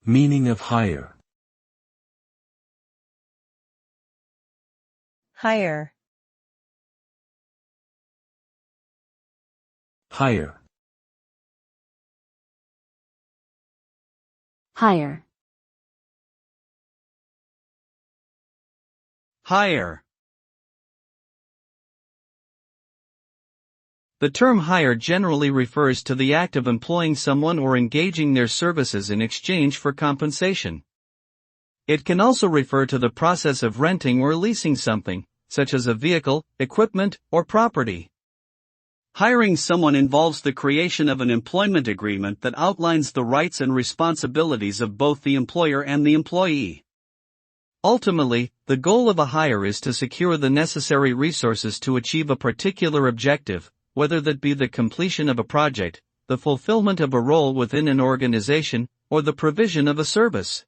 Meaning of hire. Hire. Hire. Hire. Hire. The term hire generally refers to the act of employing someone or engaging their services in exchange for compensation. It can also refer to the process of renting or leasing something, such as a vehicle, equipment, or property. Hiring someone involves the creation of an employment agreement that outlines the rights and responsibilities of both the employer and the employee. Ultimately, the goal of a hire is to secure the necessary resources to achieve a particular objective, whether that be the completion of a project, the fulfillment of a role within an organization, or the provision of a service.